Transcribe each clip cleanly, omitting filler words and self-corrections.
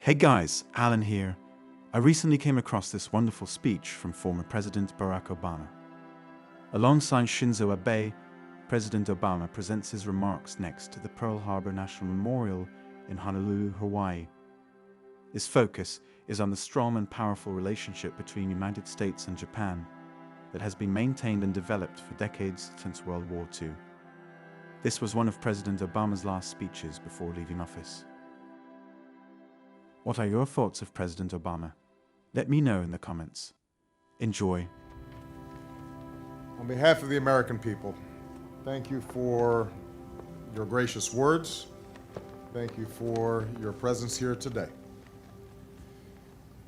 Hey guys, Alan here. I recently came across this wonderful speech from former President Barack Obama. Alongside Shinzo Abe, President Obama presents his remarks next to the Pearl Harbor National Memorial in Honolulu, Hawaii. His focus is on the strong and powerful relationship between the United States and Japan that has been maintained and developed for decades since World War II. This was one of President Obama's last speeches before leaving office. What are your thoughts of President Obama? Let me know in the comments. Enjoy. On behalf of the American people, thank you for your gracious words. Thank you for your presence here today.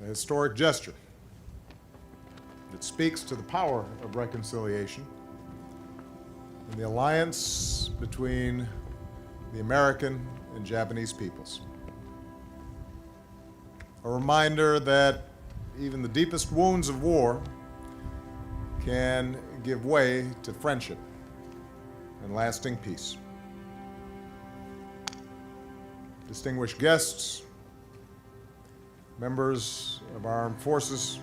A historic gesture that speaks to the power of reconciliation and the alliance between the American and Japanese peoples. A reminder that even the deepest wounds of war can give way to friendship and lasting peace. Distinguished guests, members of our armed forces,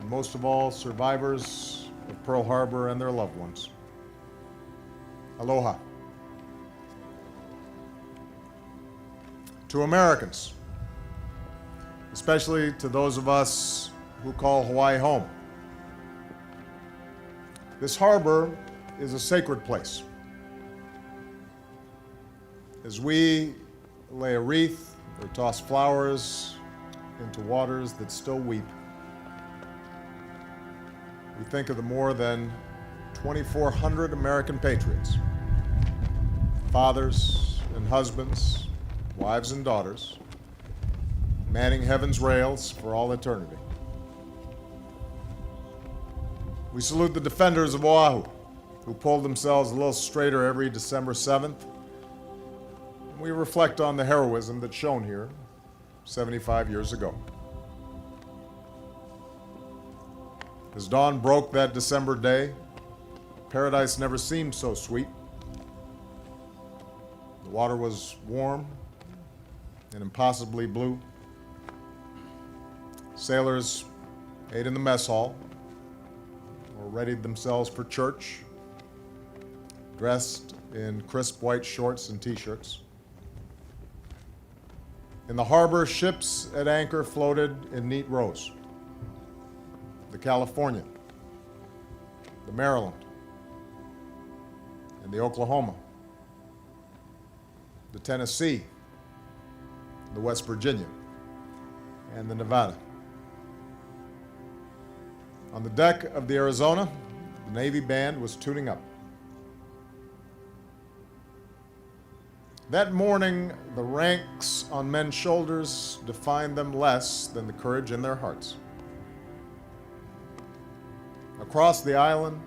and most of all, survivors of Pearl Harbor and their loved ones. Aloha. To Americans, especially to those of us who call Hawaii home, this harbor is a sacred place. As we lay a wreath or toss flowers into waters that still weep, we think of the more than 2,400 American patriots, fathers and husbands, wives and daughters, manning heaven's rails for all eternity. We salute the defenders of Oahu, who pulled themselves a little straighter every December 7th. And we reflect on the heroism that's shown here 75 years ago. As dawn broke that December day, paradise never seemed so sweet. The water was warm and impossibly blue. Sailors ate in the mess hall or readied themselves for church, dressed in crisp white shorts and t-shirts. In the harbor, ships at anchor floated in neat rows. The California, the Maryland, and the Oklahoma, the Tennessee, the West Virginia, and the Nevada. On the deck of the Arizona, the Navy band was tuning up. That morning, the ranks on men's shoulders defined them less than the courage in their hearts. Across the island,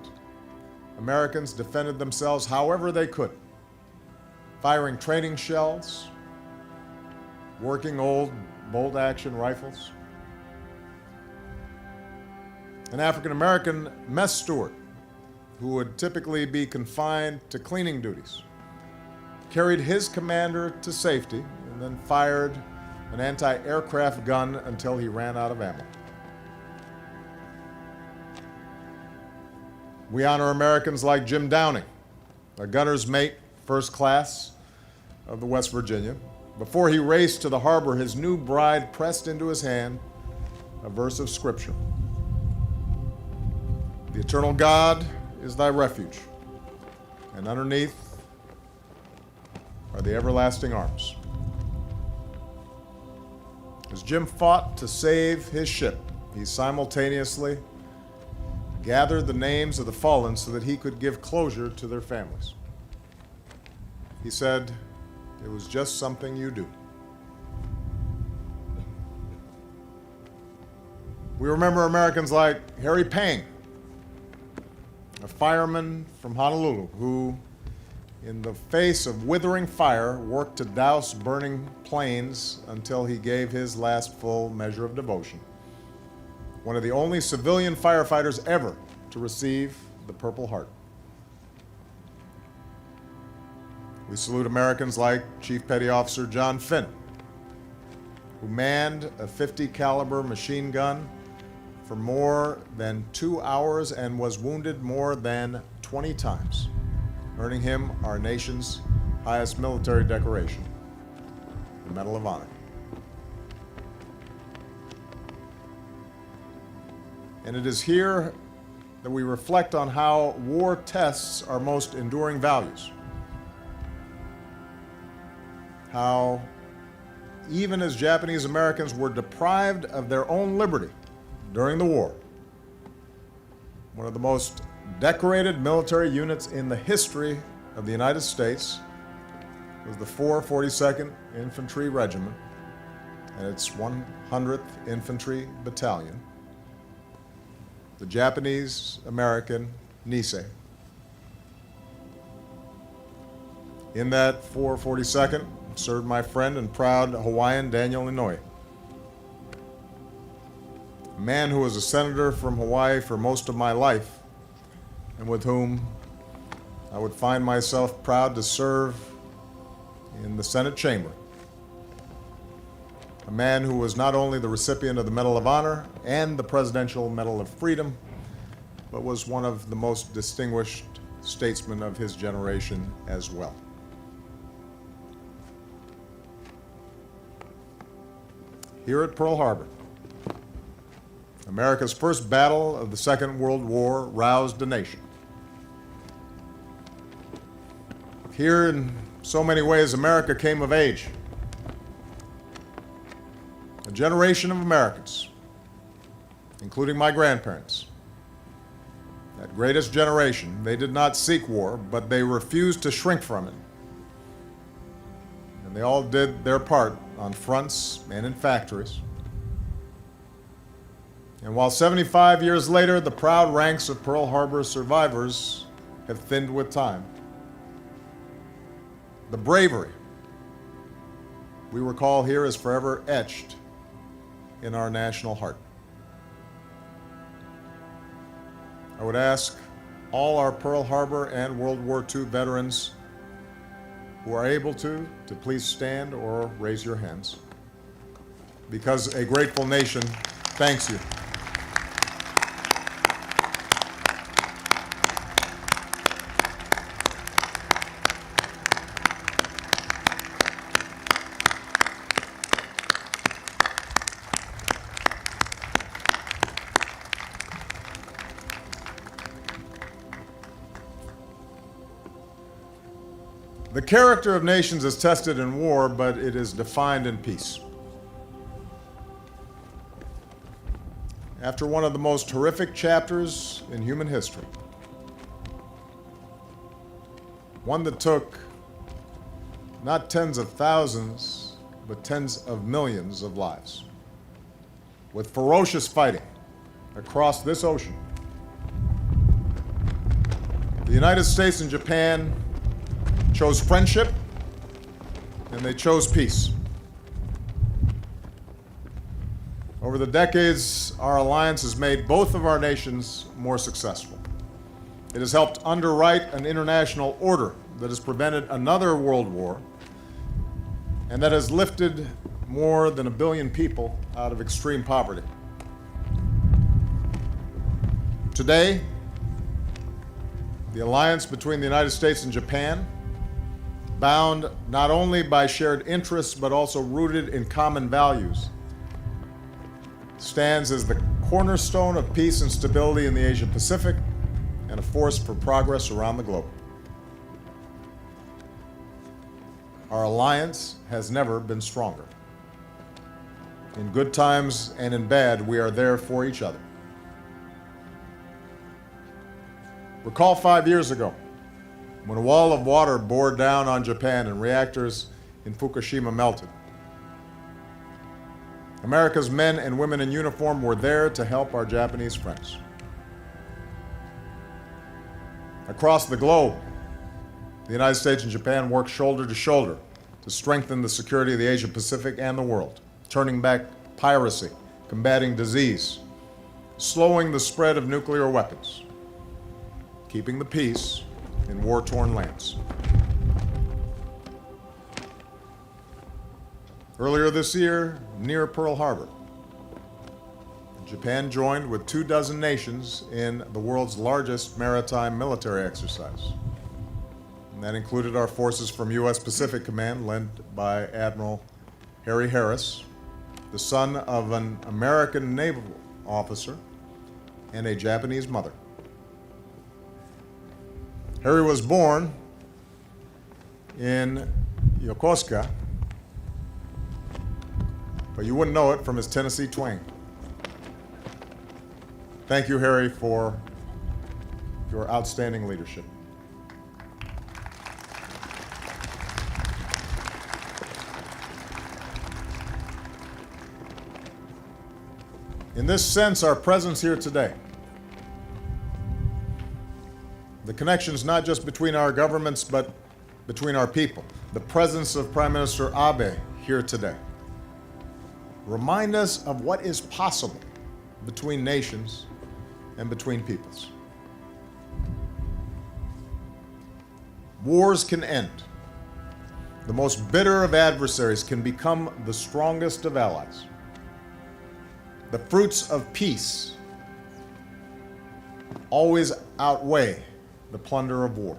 Americans defended themselves however they could, firing training shells, working old bolt-action rifles. An African-American mess steward, who would typically be confined to cleaning duties, carried his commander to safety and then fired an anti-aircraft gun until he ran out of ammo. We honor Americans like Jim Downing, a gunner's mate, first class of the West Virginia. Before he raced to the harbor, his new bride pressed into his hand a verse of scripture. The eternal God is thy refuge, and underneath are the everlasting arms. As Jim fought to save his ship, he simultaneously gathered the names of the fallen so that he could give closure to their families. He said, "It was just something you do." We remember Americans like Harry Pang, a fireman from Honolulu who, in the face of withering fire, worked to douse burning planes until he gave his last full measure of devotion. One of the only civilian firefighters ever to receive the Purple Heart. We salute Americans like Chief Petty Officer John Finn, who manned a .50 caliber machine gun for more than 2 hours and was wounded more than 20 times, earning him our nation's highest military decoration, the Medal of Honor. And it is here that we reflect on how war tests our most enduring values. How, even as Japanese Americans were deprived of their own liberty during the war, one of the most decorated military units in the history of the United States was the 442nd Infantry Regiment and its 100th Infantry Battalion, the Japanese-American Nisei. In that 442nd served my friend and proud Hawaiian Daniel Inouye, a man who was a senator from Hawaii for most of my life and with whom I would find myself proud to serve in the Senate chamber. A man who was not only the recipient of the Medal of Honor and the Presidential Medal of Freedom, but was one of the most distinguished statesmen of his generation as well. Here at Pearl Harbor, America's first battle of the Second World War roused a nation. Here, in so many ways, America came of age. A generation of Americans, including my grandparents, that greatest generation, they did not seek war, but they refused to shrink from it. And they all did their part on fronts and in factories. And while 75 years later, the proud ranks of Pearl Harbor survivors have thinned with time, the bravery we recall here is forever etched in our national heart. I would ask all our Pearl Harbor and World War II veterans who are able to please stand or raise your hands, because a grateful nation thanks you. The character of nations is tested in war, but it is defined in peace. After one of the most horrific chapters in human history, one that took not tens of thousands, but tens of millions of lives, with ferocious fighting across this ocean, the United States and Japan chose friendship, and they chose peace. Over the decades, our alliance has made both of our nations more successful. It has helped underwrite an international order that has prevented another world war and that has lifted more than 1 billion people out of extreme poverty. Today, the alliance between the United States and Japan, bound not only by shared interests but also rooted in common values, stands as the cornerstone of peace and stability in the Asia-Pacific and a force for progress around the globe. Our alliance has never been stronger. In good times and in bad, we are there for each other. Recall 5 years ago, when a wall of water bore down on Japan and reactors in Fukushima melted. America's men and women in uniform were there to help our Japanese friends. Across the globe, the United States and Japan worked shoulder to shoulder to strengthen the security of the Asia-Pacific and the world, turning back piracy, combating disease, slowing the spread of nuclear weapons, keeping the peace in war-torn lands. Earlier this year, near Pearl Harbor, Japan joined with 24 nations in the world's largest maritime military exercise. And that included our forces from U.S. Pacific Command, led by Admiral Harry Harris, the son of an American naval officer and a Japanese mother. Harry was born in Yokosuka, but you wouldn't know it from his Tennessee twang. Thank you, Harry, for your outstanding leadership. In this sense, our presence here today, the connections not just between our governments, but between our people, the presence of Prime Minister Abe here today, remind us of what is possible between nations and between peoples. Wars can end. The most bitter of adversaries can become the strongest of allies. The fruits of peace always outweigh the plunder of war.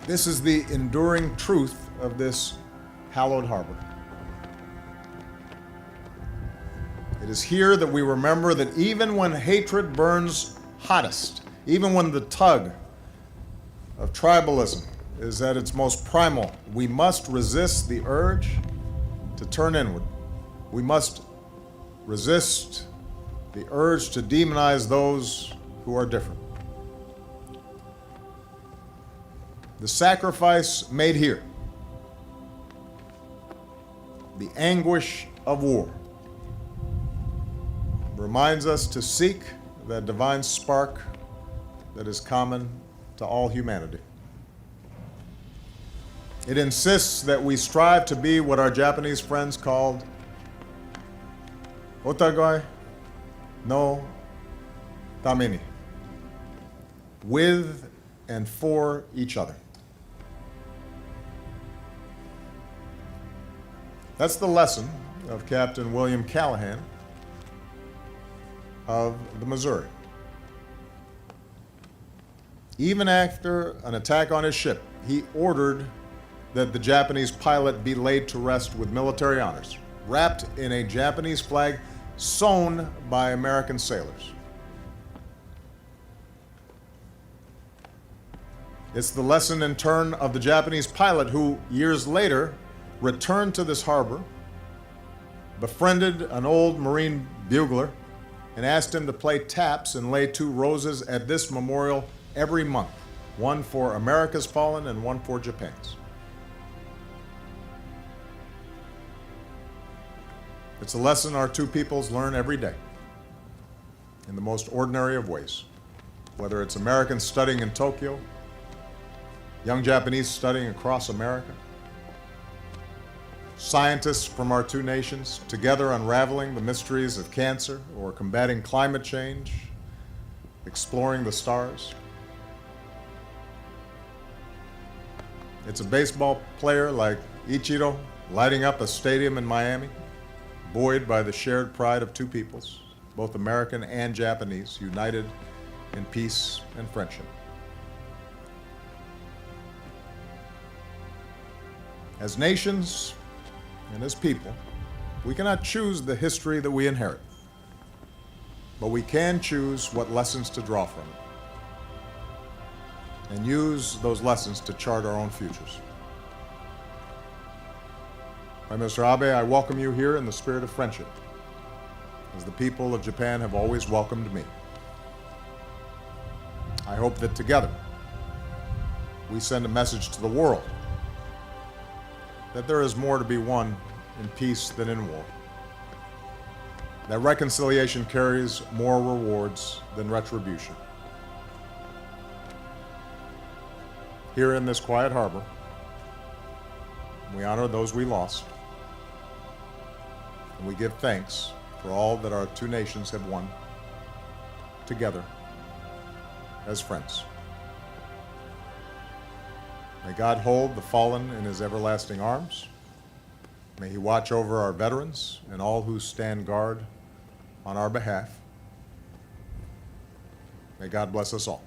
This is the enduring truth of this hallowed harbor. It is here that we remember that even when hatred burns hottest, even when the tug of tribalism is at its most primal, we must resist the urge to turn inward. We must resist the urge to demonize those who are different. The sacrifice made here, the anguish of war, reminds us to seek that divine spark that is common to all humanity. It insists that we strive to be what our Japanese friends called otagai no tameni, with and for each other. That's the lesson of Captain William Callahan of the Missouri. Even after an attack on his ship, he ordered that the Japanese pilot be laid to rest with military honors, wrapped in a Japanese flag sewn by American sailors. It's the lesson in turn of the Japanese pilot who, years later, returned to this harbor, befriended an old Marine bugler, and asked him to play taps and lay 2 roses at this memorial every month, one for America's fallen and one for Japan's. It's a lesson our two peoples learn every day in the most ordinary of ways, whether it's Americans studying in Tokyo, young Japanese studying across America, scientists from our two nations together unraveling the mysteries of cancer or combating climate change, exploring the stars. It's a baseball player like Ichiro lighting up a stadium in Miami, buoyed by the shared pride of two peoples, both American and Japanese, united in peace and friendship. As nations and as people, we cannot choose the history that we inherit, but we can choose what lessons to draw from it and use those lessons to chart our own futures. Prime Minister Abe, I welcome you here in the spirit of friendship, as the people of Japan have always welcomed me. I hope that together we send a message to the world that there is more to be won in peace than in war, that reconciliation carries more rewards than retribution. Here in this quiet harbor, we honor those we lost, and we give thanks for all that our two nations have won together as friends. May God hold the fallen in his everlasting arms. May He watch over our veterans and all who stand guard on our behalf. May God bless us all.